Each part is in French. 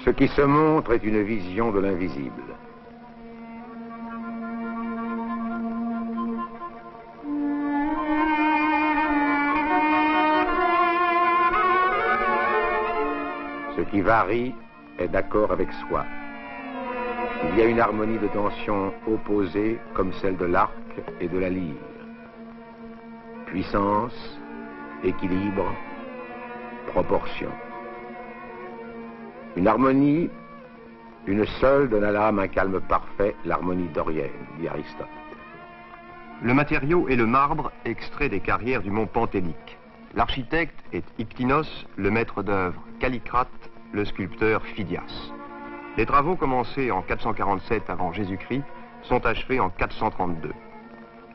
Ce qui se montre est une vision de l'invisible. Ce qui varie est d'accord avec soi. Il y a une harmonie de tensions opposées comme celle de l'arc et de la lyre. Puissance, équilibre, proportion. Une harmonie, une seule donne à l'âme un calme parfait, l'harmonie dorienne, dit Aristote. Le matériau est le marbre extrait des carrières du mont Pentélique. L'architecte est Ictinos, le maître d'œuvre Callicrate, le sculpteur Phidias. Les travaux commencés en 447 avant Jésus-Christ sont achevés en 432.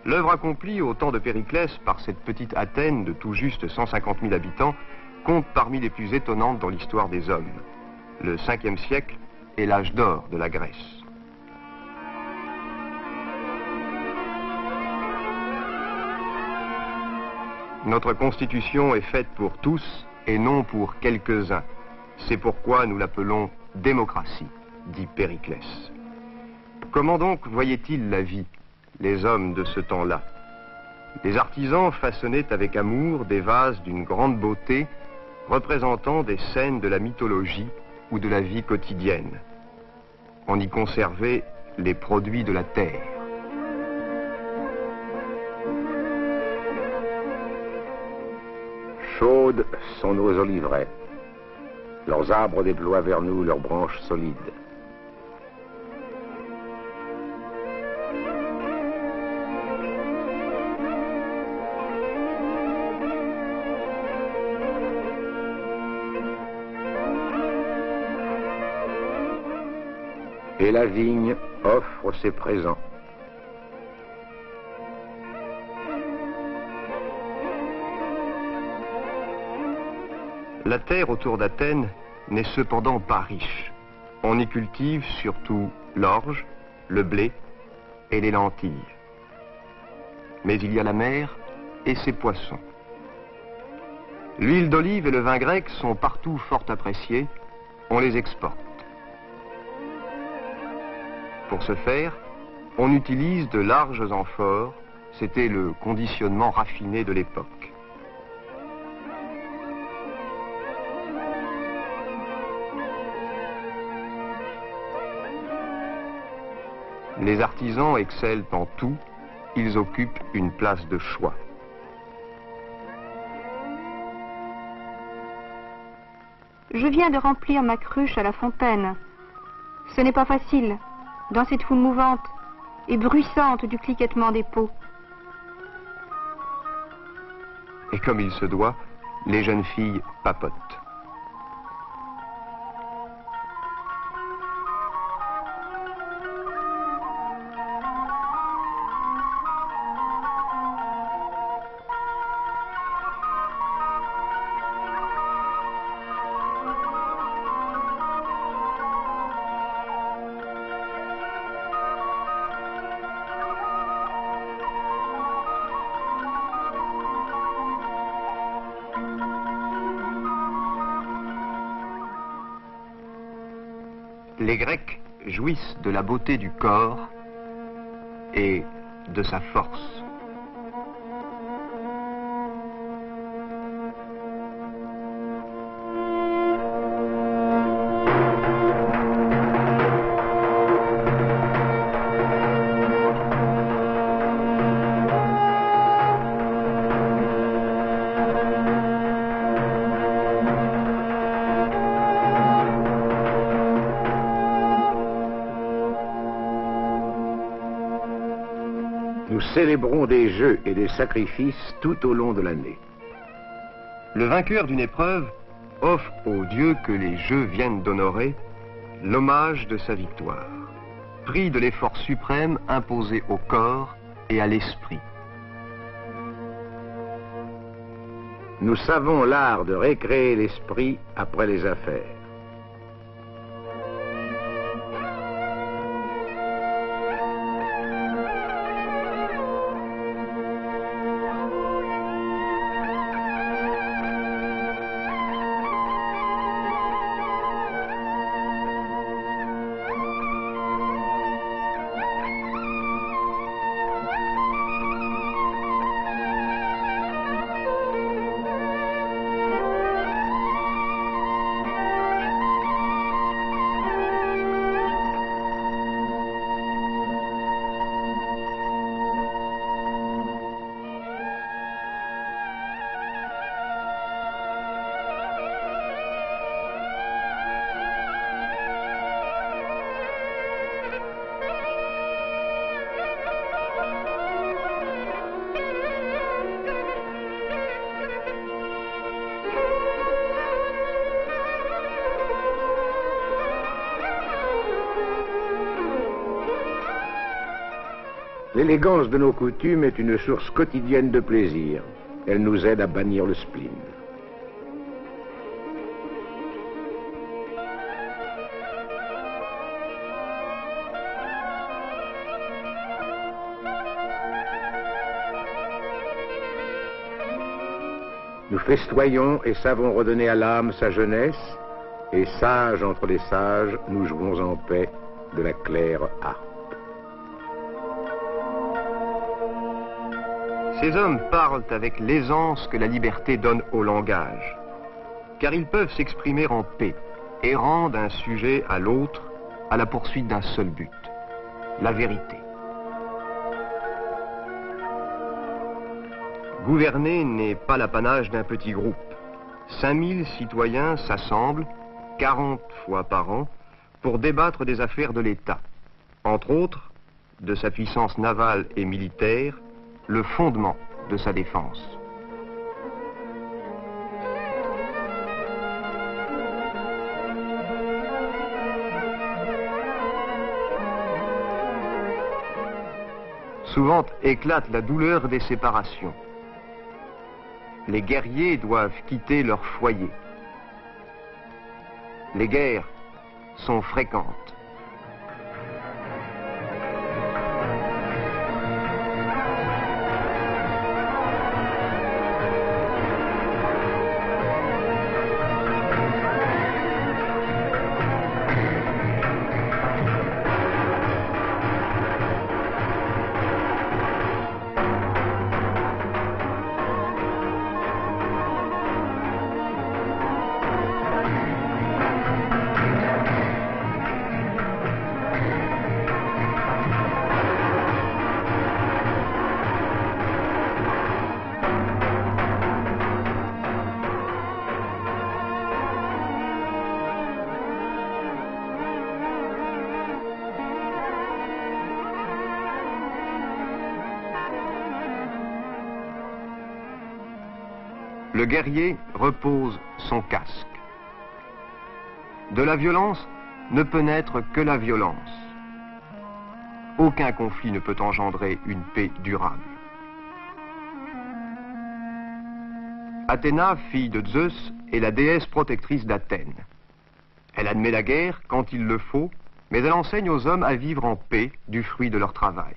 L'œuvre accomplie au temps de Périclès par cette petite Athènes de tout juste 150 000 habitants compte parmi les plus étonnantes dans l'histoire des hommes. Le 5e siècle est l'âge d'or de la Grèce. Notre constitution est faite pour tous et non pour quelques-uns. C'est pourquoi nous l'appelons démocratie, dit Périclès. Comment donc voyaient-ils la vie, les hommes de ce temps-là? Les artisans façonnaient avec amour des vases d'une grande beauté, représentant des scènes de la mythologie ou de la vie quotidienne. On y conservait les produits de la terre. Chaudes sont nos oliveraies. Leurs arbres déploient vers nous leurs branches solides. Et la vigne offre ses présents. La terre autour d'Athènes n'est cependant pas riche. On y cultive surtout l'orge, le blé et les lentilles. Mais il y a la mer et ses poissons. L'huile d'olive et le vin grec sont partout fort appréciés. On les exporte. Pour ce faire, on utilise de larges amphores. C'était le conditionnement raffiné de l'époque. Les artisans excellent en tout, ils occupent une place de choix. Je viens de remplir ma cruche à la fontaine. Ce n'est pas facile, dans cette foule mouvante et bruissante du cliquettement des pots. Et comme il se doit, les jeunes filles papotent. Les Grecs jouissent de la beauté du corps et de sa force. Nous célébrons des jeux et des sacrifices tout au long de l'année. Le vainqueur d'une épreuve offre aux dieux que les jeux viennent d'honorer l'hommage de sa victoire, prix de l'effort suprême imposé au corps et à l'esprit. Nous savons l'art de récréer l'esprit après les affaires. L'élégance de nos coutumes est une source quotidienne de plaisir. Elle nous aide à bannir le spleen. Nous festoyons et savons redonner à l'âme sa jeunesse, et sages entre les sages, nous jouons en paix de la claire harpe. Ces hommes parlent avec l'aisance que la liberté donne au langage, car ils peuvent s'exprimer en paix, errant d'un sujet à l'autre à la poursuite d'un seul but, la vérité. Gouverner n'est pas l'apanage d'un petit groupe. 5000 citoyens s'assemblent 40 fois par an pour débattre des affaires de l'État, entre autres de sa puissance navale et militaire, le fondement de sa défense. Souvent éclate la douleur des séparations. Les guerriers doivent quitter leur foyer. Les guerres sont fréquentes. Le guerrier repose son casque. De la violence ne peut naître que la violence. Aucun conflit ne peut engendrer une paix durable. Athéna, fille de Zeus, est la déesse protectrice d'Athènes. Elle admet la guerre quand il le faut, mais elle enseigne aux hommes à vivre en paix du fruit de leur travail.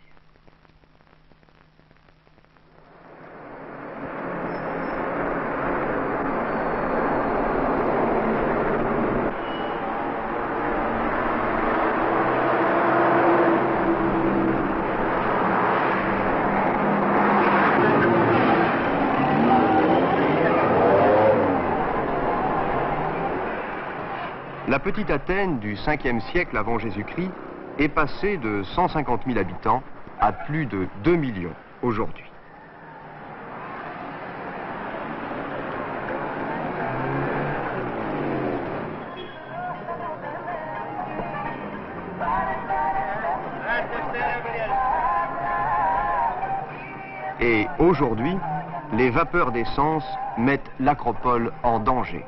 La petite Athènes du 5e siècle avant Jésus-Christ est passée de 150 000 habitants à plus de 2 millions aujourd'hui. Et aujourd'hui, les vapeurs d'essence mettent l'acropole en danger.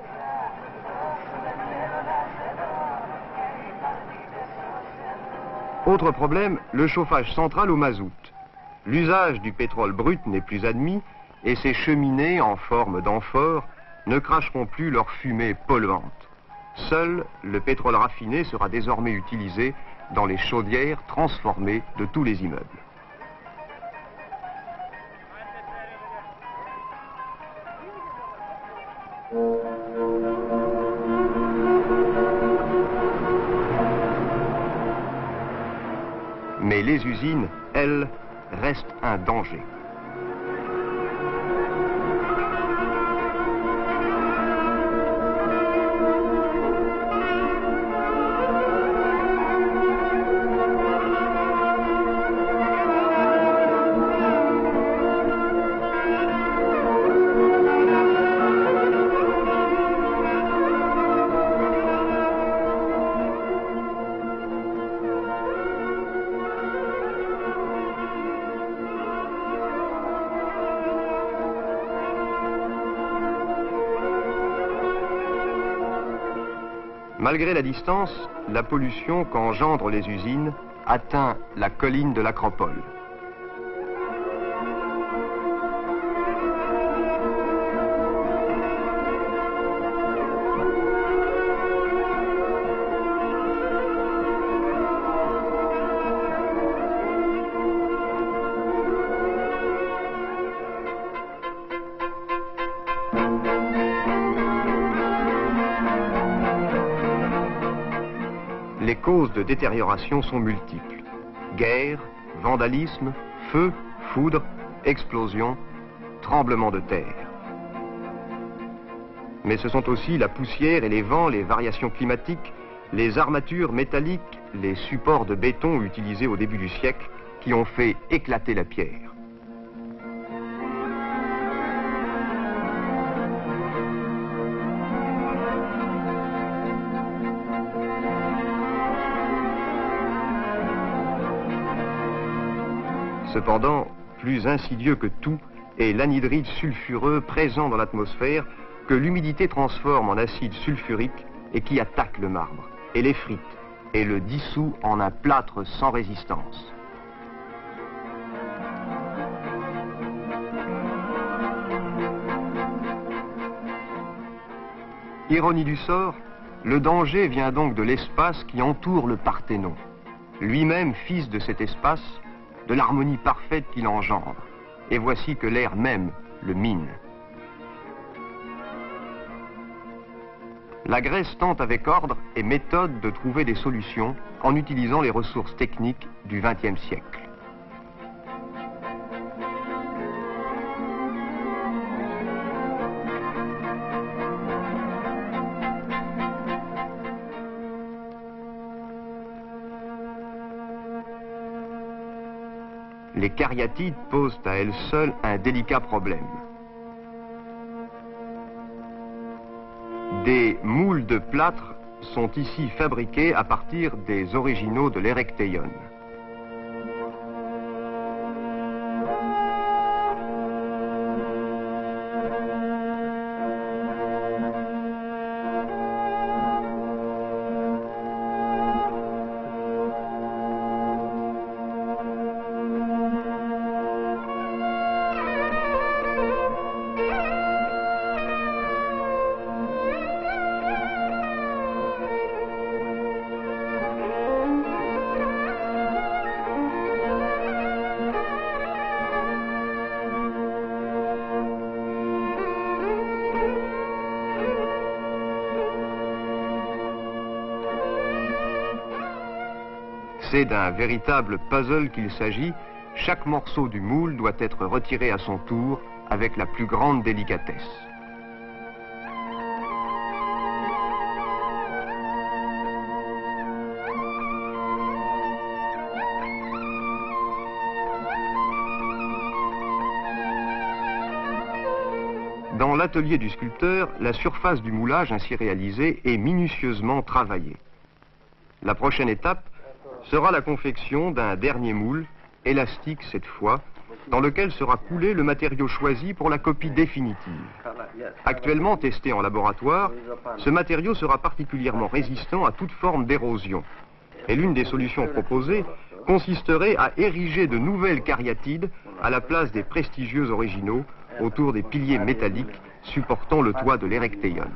Autre problème, le chauffage central au mazout. L'usage du pétrole brut n'est plus admis et ces cheminées en forme d'amphores ne cracheront plus leur fumée polluante. Seul le pétrole raffiné sera désormais utilisé dans les chaudières transformées de tous les immeubles. Mais les usines, elles, restent un danger. Malgré la distance, la pollution qu'engendrent les usines atteint la colline de l'Acropole. les causes de détérioration sont multiples. Guerre, vandalisme, feu, foudre, explosion, tremblement de terre. Mais ce sont aussi la poussière et les vents, les variations climatiques, les armatures métalliques, les supports de béton utilisés au début du siècle qui ont fait éclater la pierre. Cependant, plus insidieux que tout est l'anhydride sulfureux présent dans l'atmosphère que l'humidité transforme en acide sulfurique et qui attaque le marbre et l'effrite et le dissout en un plâtre sans résistance. Ironie du sort, le danger vient donc de l'espace qui entoure le Parthénon, lui-même fils de cet espace, de l'harmonie parfaite qu'il engendre. Et voici que l'air même le mine. La Grèce tente avec ordre et méthode de trouver des solutions en utilisant les ressources techniques du XXe siècle. Les cariatides posent à elles seules un délicat problème. Des moules de plâtre sont ici fabriqués à partir des originaux de l'Érectéion. C'est d'un véritable puzzle qu'il s'agit. Chaque morceau du moule doit être retiré à son tour avec la plus grande délicatesse. Dans l'atelier du sculpteur, la surface du moulage ainsi réalisée est minutieusement travaillée. La prochaine étape sera la confection d'un dernier moule, élastique cette fois, dans lequel sera coulé le matériau choisi pour la copie définitive. Actuellement testé en laboratoire, ce matériau sera particulièrement résistant à toute forme d'érosion. Et l'une des solutions proposées consisterait à ériger de nouvelles cariatides à la place des prestigieux originaux autour des piliers métalliques supportant le toit de l'Érectéion.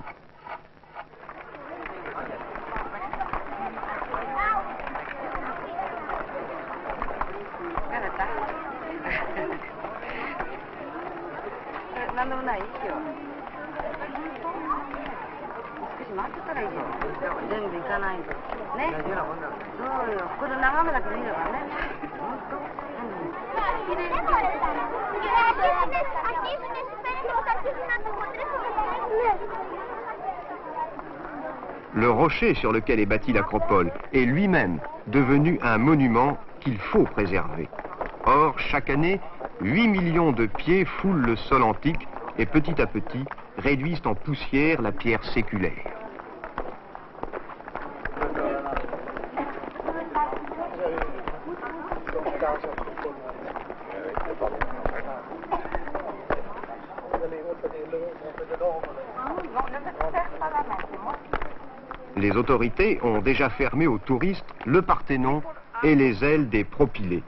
Le rocher sur lequel est bâtie l'acropole est lui-même devenu un monument qu'il faut préserver. Or, chaque année, 8 millions de pieds foulent le sol antique et petit à petit réduisent en poussière la pierre séculaire. Les autorités ont déjà fermé aux touristes le Parthénon et les ailes des propylées.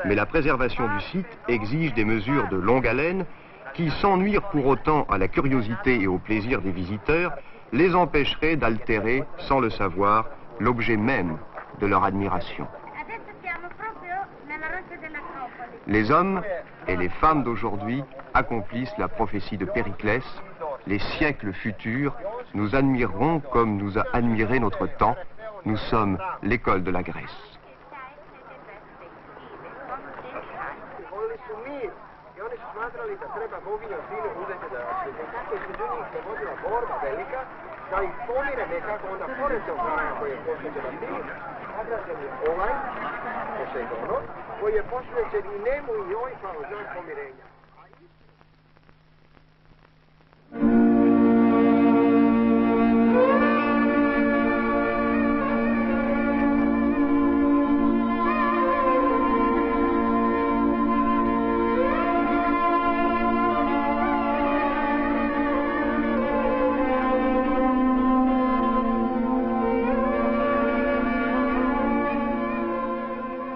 Mais la préservation du site exige des mesures de longue haleine qui, sans nuire pour autant à la curiosité et au plaisir des visiteurs, les empêcheraient d'altérer, sans le savoir, l'objet même de leur admiration. Les hommes et les femmes d'aujourd'hui accomplissent la prophétie de Périclès. Les siècles futurs nous admireront comme nous a admiré notre temps, nous sommes l'école de la Grèce.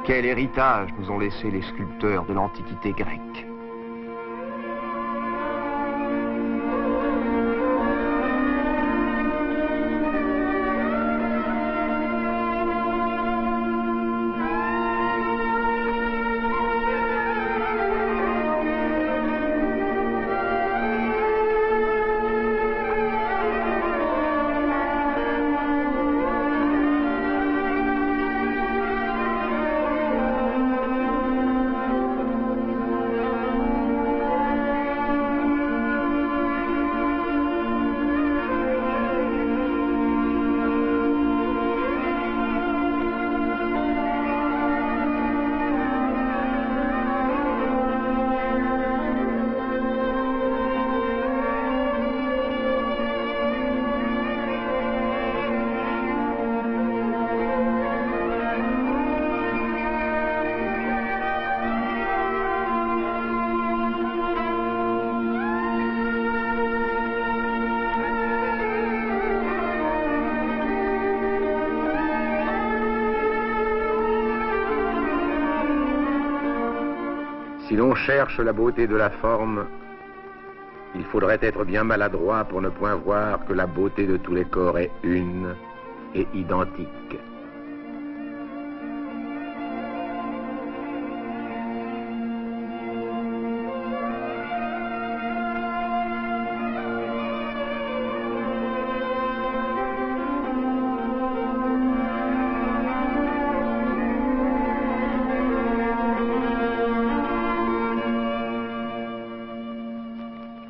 Quel héritage nous ont laissé les sculpteurs de l'Antiquité grecque. Si l'on cherche la beauté de la forme, il faudrait être bien maladroit pour ne point voir que la beauté de tous les corps est une et identique.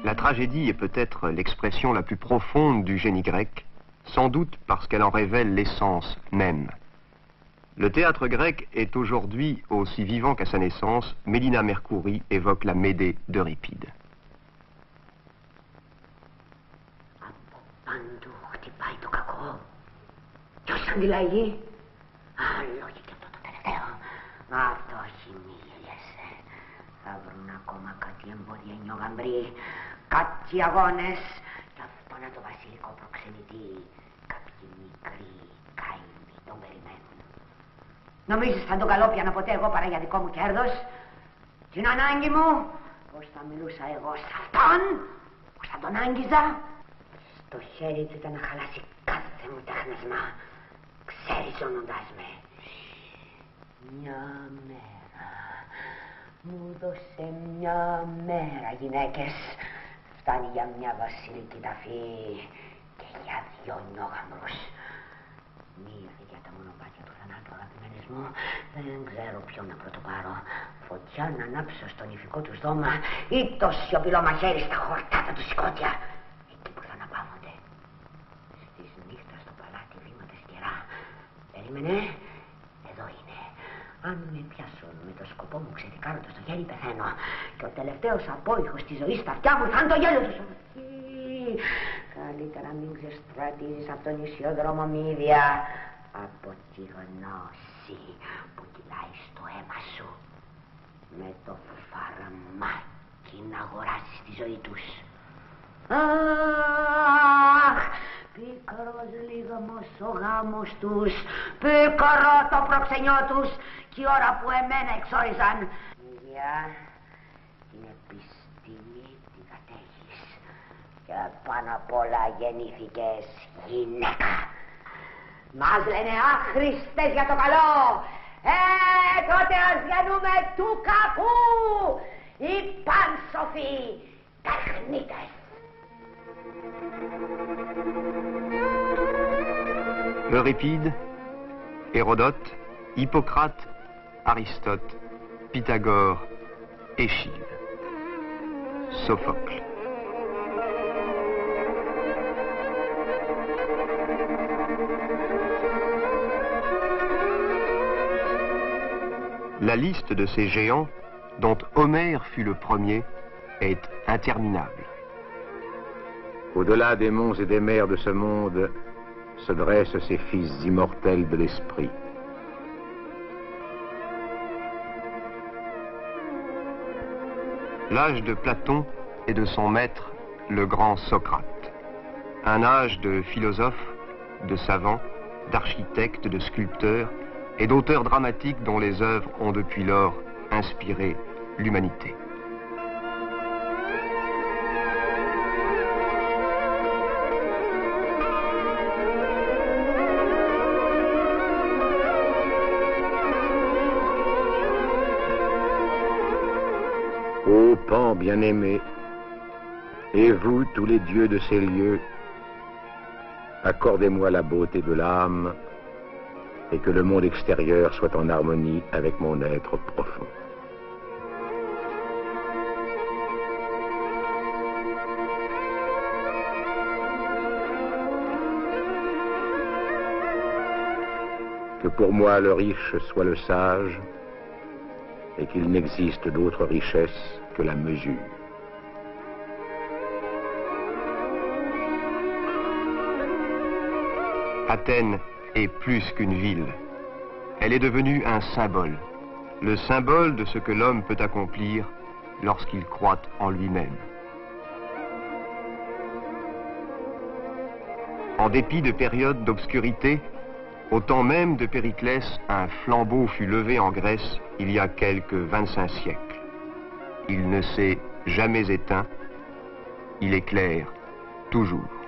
La tragédie est peut-être l'expression la plus profonde du génie grec, sans doute parce qu'elle en révèle l'essence même. Le théâtre grec est aujourd'hui aussi vivant qu'à sa naissance. Mélina Mercouri évoque la Médée d'Euripide. Κάτι αγώνες κι αυτό να το βασιλικό προξενητή. Κάποιοι μικροί καημοί τον περιμένουν. Νομίζεις θα τον καλόπιανα ποτέ εγώ παρά για δικό μου κέρδος? Την ανάγκη μου, πώς θα μιλούσα εγώ σε αυτόν, πώς θα τον άγγιζα? Στο χέρι του ήταν να χαλάσει κάθε μου τέχνασμα. Ξέρεις ζώνοντας με. Μια μέρα, μου δώσε μια μέρα γυναίκες. Φτάνει για μια βασιλική ταφή και για δυο νιόγαμπρους. Μίλησε για τα μονοπάτια του θανάτου, αγαπημένες μου. Δεν ξέρω ποιον να πρωτοπάρω. Φωτιά να ανάψω στο νηφικό του δώμα ή το σιωπηλό μαχαίρι στα χορτάτα του σηκώτια. Εκεί που θα αναπαύονται. Στις νύχτα στο παλάτι βήματα σκερά. Περίμενε, εδώ είναι. Αν με πιάσουν με το σκοπό μου ξεδικάροντας το χέρι πεθαίνω. Και ο τελευταίος απόϊχος της ζωής στα αυτιά μου θα είναι το γέλιο του. Καλύτερα μην ξεστρατίζεις από τον ισιόδρομο μύδια από τη γνώση που κυλάει στο αίμα σου. Με το φαρμάκι να αγοράσεις τη ζωή τους. Αχ, πίκρος λίγαμος ο γάμος τους, πίκρο το προξενιό τους κι η ώρα που εμένα εξόριζαν. Για την επιστήμη την κατέχεις και πάνω απ' όλα γεννήθηκες γυναίκα. Μας λένε άχρηστες για το καλό. Τότε ας γεννούμε του κακού οι πάνσοφοι τεχνίτες. Euripide, Hérodote, Hippocrate, Aristote, Pythagore, Échille, Sophocle. La liste de ces géants, dont Homère fut le premier, est interminable. Au-delà des monts et des mers de ce monde, se dressent ces fils immortels de l'esprit. L'âge de Platon et de son maître, le grand Socrate. Un âge de philosophes, de savants, d'architectes, de sculpteurs et d'auteurs dramatiques dont les œuvres ont depuis lors inspiré l'humanité. Ô Pan bien-aimé, et vous, tous les dieux de ces lieux, accordez-moi la beauté de l'âme et que le monde extérieur soit en harmonie avec mon être profond. Que pour moi le riche soit le sage et qu'il n'existe d'autre richesse que la mesure. Athènes est plus qu'une ville. Elle est devenue un symbole, le symbole de ce que l'homme peut accomplir lorsqu'il croit en lui-même. En dépit de périodes d'obscurité, au temps même de Périclès, un flambeau fut levé en Grèce il y a quelques 25 siècles. Il ne s'est jamais éteint, il éclaire toujours.